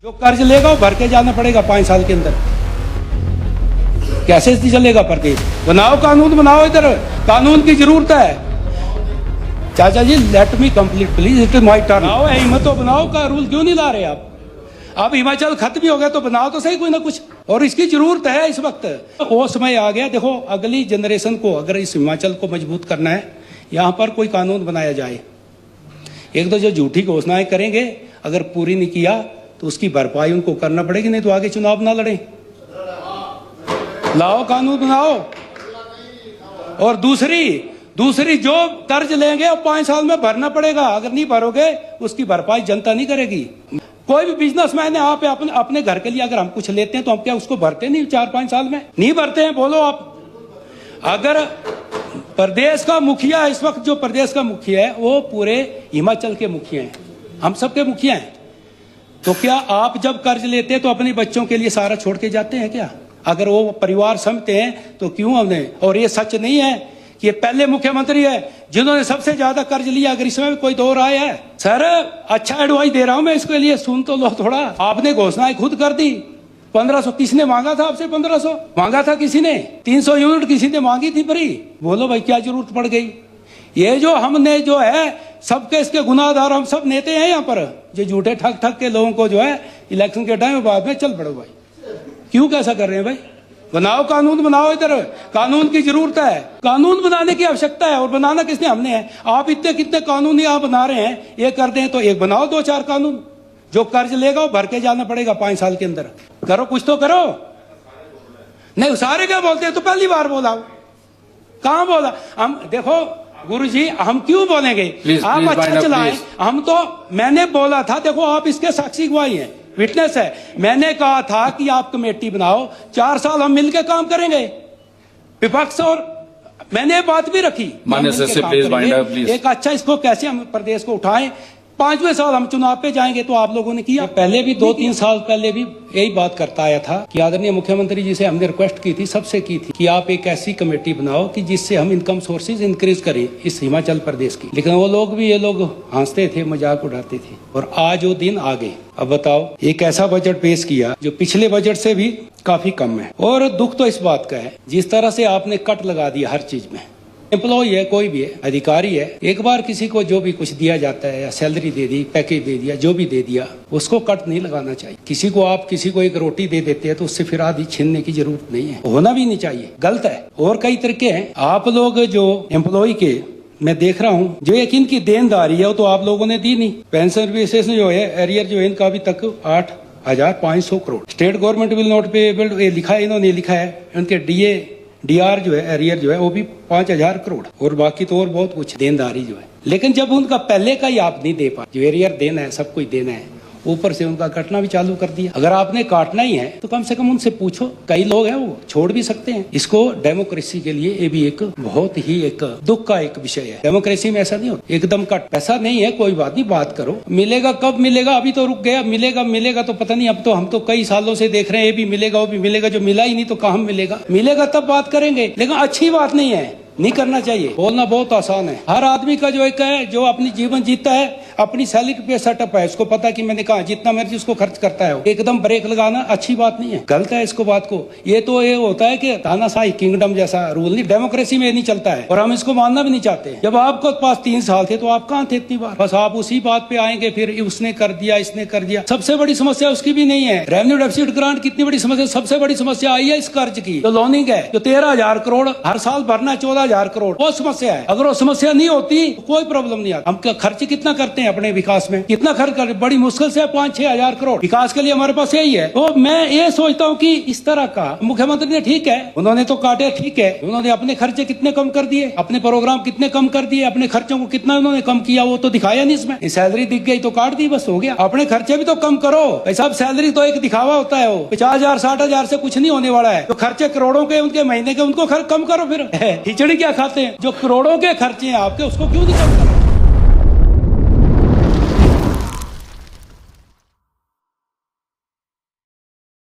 जो कर्ज लेगा वो भर के जाना पड़ेगा 5 साल के अंदर। कैसे चलेगा प्रदेश? बनाओ कानून, बनाओ, इधर कानून की जरूरत है। चाचा जी let me complete please, it is my turn. बनाओ हिम्मत तो बनाओ, का रूल क्यों नहीं ला रहे आप? अब हिमाचल खत्म ही हो गया तो बनाओ तो सही कोई ना कुछ, और इसकी जरूरत है इस वक्त। वो समय आ गया, देखो अगली जनरेशन को अगर इस हिमाचल को मजबूत करना है, यहाँ पर कोई कानून बनाया जाए। एक तो जो झूठी घोषणाएं करेंगे अगर पूरी नहीं किया तो उसकी भरपाई उनको करना पड़ेगी, नहीं तो आगे चुनाव ना लड़े। लाओ कानून बनाओ। और दूसरी जो कर्ज लेंगे वो 5 साल में भरना पड़ेगा, अगर नहीं भरोगे उसकी भरपाई जनता नहीं करेगी। कोई भी बिजनेसमैन है, आप अपने घर के लिए अगर हम कुछ लेते हैं तो हम क्या उसको भरते नहीं 4-5 साल में? नहीं भरते हैं, बोलो आप। अगर प्रदेश का मुखिया, इस वक्त जो प्रदेश का मुखिया है वो पूरे हिमाचल के मुखिया हैं, हम सबके मुखिया हैं, तो क्या आप जब कर्ज लेते हैं तो अपने बच्चों के लिए सारा छोड़ के जाते हैं क्या? अगर वो परिवार समझते हैं तो क्यों हमने? और ये सच नहीं है कि ये पहले मुख्यमंत्री है जिन्होंने सबसे ज्यादा कर्ज लिया, अगर इसमें भी कोई दो राय है। सर अच्छा एडवाइस दे रहा हूं मैं, इसके लिए सुन तो लो थोड़ा। आपने घोषणाएं खुद कर दी। 1500 किसने मांगा था आपसे? 1500 मांगा था किसी ने? 300 यूनिट किसी ने मांगी थी फ्री? बोलो भाई क्या जरूरत पड़ गई? ये जो हमने जो है सबके इसके गुनाहगार हम सब नेते हैं यहाँ पर, जो झूठे ठग के लोगों को जो है इलेक्शन के टाइम बाद में चल पड़ो भाई। क्यों कैसा कर रहे हैं भाई? बनाओ कानून, बनाओ, इधर कानून की जरूरत है। कानून बनाने की आवश्यकता है, और बनाना किसने? हमने है। आप इतने कितने कानून आप बना रहे हैं, ये कर दें तो एक बनाओ 2-4 कानून। जो कर्ज लेगा वो भर के जाना पड़ेगा 5 साल के अंदर। करो कुछ तो करो। नहीं सारे क्या बोलते हैं? तो पहली बार बोला, कहां बोला? हम देखो गुरुजी, हम क्यों बोलेंगे? आप अच्छा चलाएं। हम तो मैंने बोला था, देखो आप इसके साक्षी गवाही हैं, विटनेस है। मैंने कहा था कि आप कमेटी बनाओ, 4 साल हम मिलकर काम करेंगे, विपक्ष, और मैंने बात भी रखी एक अच्छा इसको कैसे हम प्रदेश को उठाएं। 5वें साल हम चुनाव पे जाएंगे तो आप लोगों ने किया। पहले भी 2-3 साल पहले भी यही बात करता आया था कि आदरणीय मुख्यमंत्री जी से हमने रिक्वेस्ट की थी, सबसे की थी, कि आप एक ऐसी कमेटी बनाओ कि जिससे हम इनकम सोर्सेज इंक्रीज करें इस हिमाचल प्रदेश की। लेकिन वो लोग भी, ये लोग हंसते थे, मजाक उड़ाते थे, और आज वो दिन आ गए। अब बताओ, एक ऐसा बजट पेश किया जो पिछले बजट से भी काफी कम है। और दुख तो इस बात का है, जिस तरह से आपने कट लगा दिया हर चीज में। एम्प्लॉय है, कोई भी है, अधिकारी है, एक बार किसी को जो भी कुछ दिया जाता है, या सैलरी दे दी, पैकेज दे दिया, जो भी दे दिया, उसको कट नहीं लगाना चाहिए। किसी को एक रोटी दे देते हैं तो उससे फिर आधी छीनने की जरूरत नहीं है, होना भी नहीं चाहिए, गलत है। और कई तरीके हैं। आप लोग जो एम्प्लॉय के, मैं देख रहा हूँ जो एक इनकी देनदारी है वो तो आप लोगों ने दी नहीं। पेंशन विशेष जो है, एरियर जो है, इनका अभी तक 8,500 crore. State government will not payable, ये लिखा है, इन्होंने लिखा है। उनके डीआर जो है, एरियर जो है, वो भी 5,000 करोड़, और बाकी तो और बहुत कुछ देनदारी जो है। लेकिन जब उनका पहले का ही आप नहीं दे पाए, जो एरियर देना है, सब कुछ देना है, ऊपर से उनका काटना भी चालू कर दिया। अगर आपने काटना ही है तो कम से कम उनसे पूछो। कई लोग हैं वो छोड़ भी सकते हैं इसको। डेमोक्रेसी के लिए ये भी एक बहुत ही एक दुख का एक विषय है। डेमोक्रेसी में ऐसा नहीं होता एकदम कट। पैसा नहीं है, कोई बात नहीं, बात करो। मिलेगा कब मिलेगा? अभी तो रुक गया। मिलेगा तो पता नहीं। अब तो हम तो कई सालों से देख रहे हैं, ये भी मिलेगा, वो भी मिलेगा। जो मिला ही नहीं तो कहाँ मिलेगा? मिलेगा तब बात करेंगे। लेकिन अच्छी बात नहीं है, नहीं करना चाहिए। बोलना बहुत आसान है। हर आदमी का जो एक है, जो अपनी जीवन जीता है, अपनी सैलरी पे सेटअप है, उसको पता कि मैंने कहा जितना मर्जी उसको खर्च करता है। एकदम ब्रेक लगाना अच्छी बात नहीं है, गलत है इसको बात को। ये तो ये होता है कि तानाशाही किंगडम जैसा रूल नहीं, डेमोक्रेसी में नहीं चलता है, और हम इसको मानना भी नहीं चाहते। जब आपको पास 3 साल थे तो आप कहाँ थे इतनी बार? बस आप उसी बात पे आएंगे, फिर उसने कर दिया, इसने कर दिया। सबसे बड़ी समस्या उसकी भी नहीं है। रेवेन्यू डेफिसिट ग्रांट कितनी बड़ी समस्या? सबसे बड़ी समस्या आई है इस कर्ज की, जो लोनिंग है, जो 13,000 करोड़ हर साल भरना, 14,000 करोड़, वो समस्या है। अगर वो समस्या नहीं होती तो कोई प्रॉब्लम नहीं आता। हम खर्च कितना करते हैं अपने विकास में? कितना खर्च कर? बड़ी मुश्किल से 5-6 हजार करोड़ विकास के लिए हमारे पास यही है। तो मैं ये सोचता हूँ कि इस तरह का मुख्यमंत्री ने, ठीक है उन्होंने तो काटे, ठीक है, उन्होंने अपने खर्चे कितने कम कर दिए, अपने प्रोग्राम कितने कम कर दिए, अपने खर्चों को कितना उन्होंने कम किया, वो तो दिखाया नहीं इसमें। सैलरी दिख गई तो काट दी, बस हो गया। अपने खर्चे भी तो कम करो। ऐसा सैलरी तो एक दिखावा होता है, वो 50,000 60,000 से कुछ नहीं होने वाला है। तो खर्चे करोड़ों के, उनके महीने के, उनको कम करो। फिर खिचड़ी क्या खाते हैं? जो करोड़ों के खर्चे हैं आपके, उसको क्यों नहीं कम करते?